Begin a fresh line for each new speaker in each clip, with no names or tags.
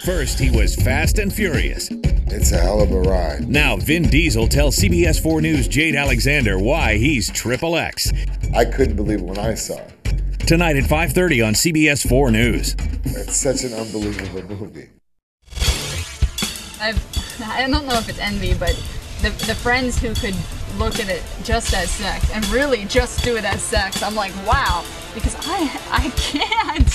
First, he was fast and furious.
It's a hell of a ride.
Now, Vin Diesel tells CBS 4 News' Jade Alexander why he's Triple X.
I couldn't believe it when I saw it.
Tonight at 5:30 on CBS 4 News.
It's such an unbelievable movie.
I don't know if it's envy, but the friends who could look at it just as sex and really just do it as sex, I'm like, wow, because I can't.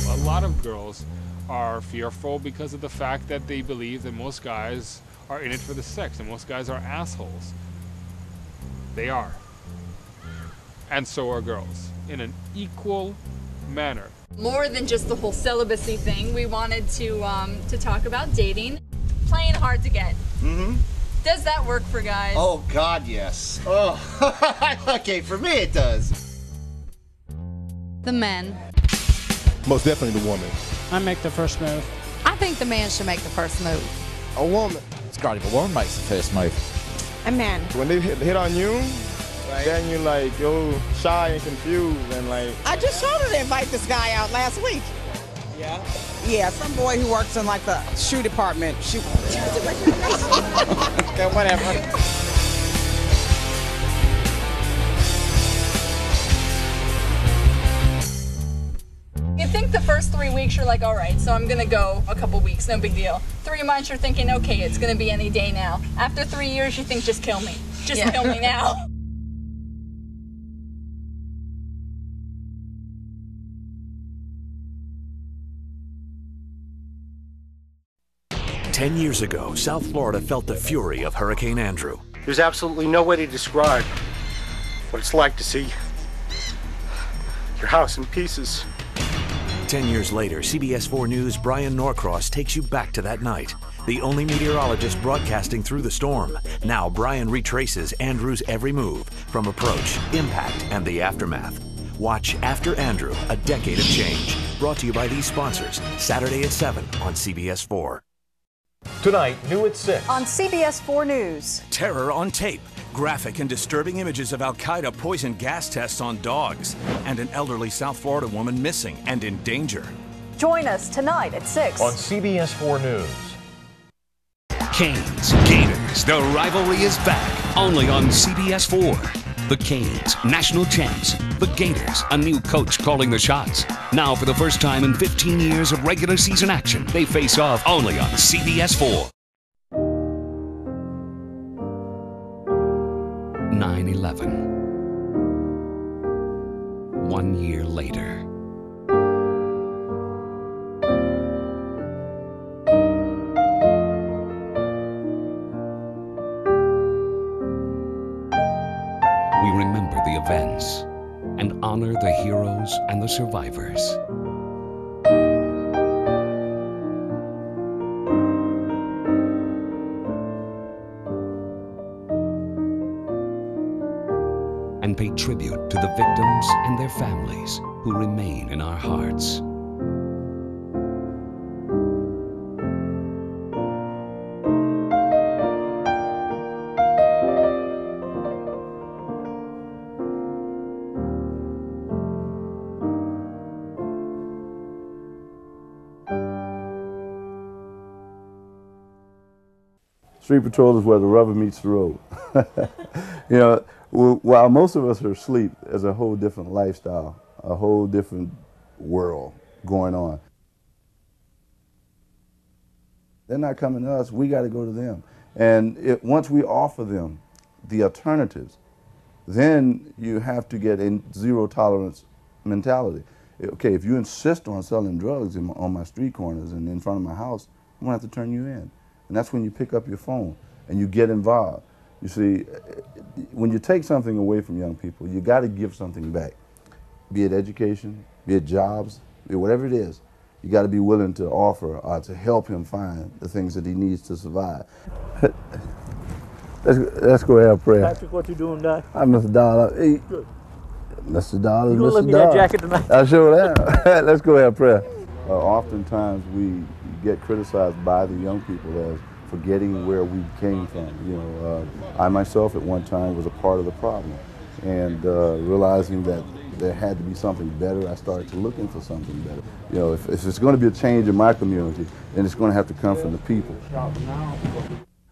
A lot of girls are fearful because of the fact that they believe that most guys are in it for the sex and most guys are assholes. They are. And so are girls, in an equal manner.
More than just the whole celibacy thing, we wanted to talk about dating. Playing hard to get.
Mm-hmm.
Does that work for guys?
Oh, God, yes. Oh, okay, for me it does.
The men.
Most definitely the woman.
I make the first move.
I think the man should make the first move.
A woman.
Scotty, the woman makes the first move.
A man.
When they hit on you, right, then you're like, yo, shy and confused and like...
I just showed her to invite this guy out last week.
Yeah?
Yeah, some boy who works in like the shoe department. Okay, whatever.
You think the first 3 weeks you're like, all right, so I'm gonna go a couple weeks, no big deal. 3 months you're thinking, okay, it's gonna be any day now. After 3 years you think, just kill me. Just kill me now.
10 years ago, South Florida felt the fury of Hurricane Andrew.
There's absolutely no way to describe what it's like to see your house in pieces.
10 years later, CBS 4 News' Brian Norcross takes you back to that night. The only meteorologist broadcasting through the storm. Now Brian retraces Andrew's every move, from approach, impact, and the aftermath. Watch After Andrew, A Decade of Change. Brought to you by these sponsors. Saturday at 7 on CBS 4.
Tonight, new at 6.
On CBS 4 News.
Terror on tape. Graphic and disturbing images of Al-Qaeda poison gas tests on dogs. And an elderly South Florida woman missing and in danger.
Join us tonight at 6.
On CBS 4 News.
Canes, Gators, the rivalry is back. Only on CBS 4. The Canes, national champs. The Gators, a new coach calling the shots. Now for the first time in 15 years of regular season action, they face off only on CBS 4. 9/11. 1 year later. We remember the events and honor the heroes and the survivors. And pay tribute to the victims and their families who remain in our hearts.
Street patrol is where the rubber meets the road. You know, while most of us are asleep, there's a whole different lifestyle, a whole different world going on. They're not coming to us, we got to go to them. And once we offer them the alternatives, then you have to get a zero tolerance mentality. Okay, if you insist on selling drugs on my street corners and in front of my house, I'm gonna have to turn you in. And that's when you pick up your phone and you get involved. You see, when you take something away from young people, you got to give something back. Be it education, be it jobs, be it whatever it is, you got to be willing to offer or to help him find the things that he needs to survive. Let's go have prayer.
Patrick, what you doing, Doc?
I'm Mr. Dollar. Hey, Mr. Dollar,
You gonna
Mr.
let me
Dollar.
that jacket tonight?
I sure am. Let's go have prayer. Oftentimes we get criticized by the young people as forgetting where we came from. You know, I myself at one time was a part of the problem, and realizing that there had to be something better, I started to looking for something better. You know, if it's going to be a change in my community, then it's going to have to come from the people.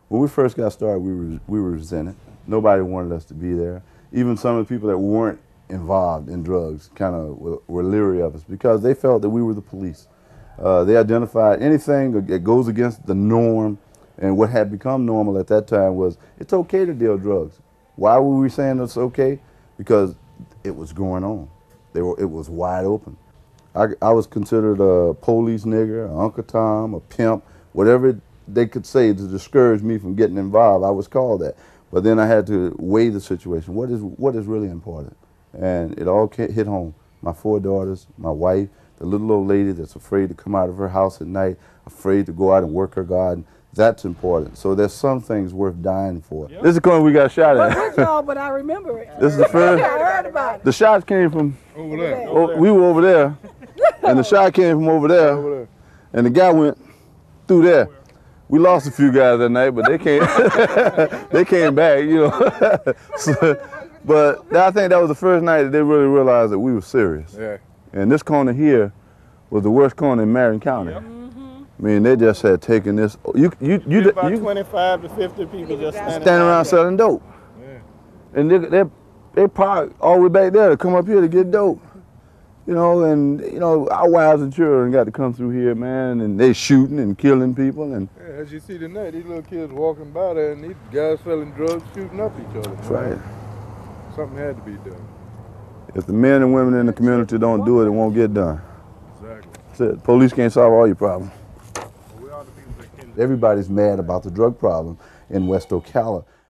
When we first got started, we were resented. Nobody wanted us to be there. Even some of the people that weren't involved in drugs kind of were leery of us because they felt that we were the police. They identified anything that goes against the norm, and what had become normal at that time was it's okay to deal drugs. Why were we saying it's okay? Because it was going on. It was wide open. I was considered a police nigger, an Uncle Tom, a pimp, whatever they could say to discourage me from getting involved. I was called that. But then I had to weigh the situation. What is really important? And it all hit home. My 4 daughters, my wife, the little old lady that's afraid to come out of her house at night, afraid to go out and work her garden. That's important. So there's some things worth dying for. Yep. This is the corner we got shot at.
But I remember it.
This is the first.
I heard about it.
The shots came from
over there.
We were over there, and the shot came from over there, and the guy went through there. We lost a few guys that night, but they came. They came back, you know. But I think that was the first night that they really realized that we were serious.
Yeah.
And this corner here was the worst corner in Marion County. Yep. I mean, they just had taken this. You
about 25 to 50 people just standing
around selling dope. Yeah. And they park all the way back there to come up here to get dope. You know, and you know, our wives and children got to come through here, man, and they shooting and killing people. And
yeah, as you see tonight, these little kids walking by there, and these guys selling drugs, shooting up each other.
That's right.
Something had to be done.
If the men and women in the community don't do it, it won't get done.
Exactly.
That's it. Police can't solve all your problems. Everybody's mad about the drug problem in West Ocala.